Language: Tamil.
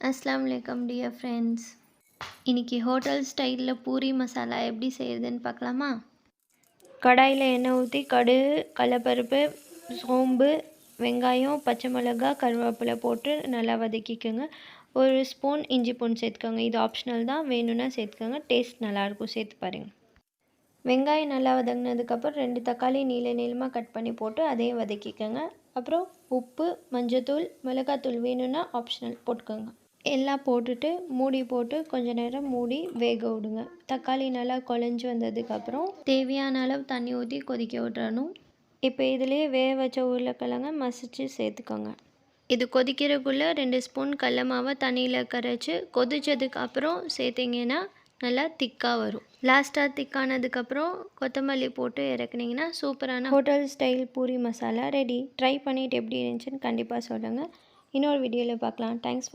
अस्सलाम वालेकुम डियर फ्रेंड्स। இன்றைக்கி ஹோட்டல் ஸ்டைலில் பூரி மசாலா எப்படி செய்கிறதுன்னு பார்க்கலாமா? கடாயில் எண்ணெய் ஊற்றி கடுகு, கடலைப்பருப்பு, சோம்பு, வெங்காயம், பச்சை மிளகாய், கருவேப்பிலை போட்டு நல்லா வதக்கிக்கோங்க. ஒரு ஸ்பூன் இஞ்சி பூண்டு சேர்த்துக்கோங்க. இது ஆப்ஷனல் தான், வேணும்னா சேர்த்துக்கோங்க. டேஸ்ட் நல்லாயிருக்கும், சேர்த்து பாருங்கள். வெங்காயம் நல்லா வதங்கினதுக்கப்புறம் 2 தக்காளி நீளமாக கட் பண்ணி போட்டு அதையும் வதக்கிக்கோங்க. அப்புறம் உப்பு, மஞ்சத்தூள், மிளகாத்தூள் வேணும்னா ஆப்ஷனல் போட்டுக்கோங்க. எல்லாம் போட்டுட்டு மூடி போட்டு கொஞ்சம் நேரம் மூடி வேக விடுங்க. தக்காளி நல்லா குழஞ்சி வந்ததுக்கப்புறம் தேவையான அளவு தண்ணி ஊற்றி கொதிக்க விட்டுறணும். இப்போ இதிலே வேக வச்ச உருளைக்கிழங்க மசிச்சு சேர்த்துக்கோங்க. இது கொதிக்கிறதுக்குள்ளே 2 ஸ்பூன் கடல மாவை தண்ணியில் கரைச்சி கொதித்ததுக்கு அப்புறம் சேர்த்திங்கன்னா நல்லா திக்காக வரும். லாஸ்ட்டாக திக்கானதுக்கப்புறம் கொத்தமல்லி போட்டு இறக்குனிங்கன்னா சூப்பரான hotel style puri masala ready. Try பண்ணிவிட்டு எப்படி இருந்துச்சுன்னு கண்டிப்பாக சொல்லுங்கள். இன்னொரு வீடியோவில் பார்க்கலாம். தேங்க்ஸ்.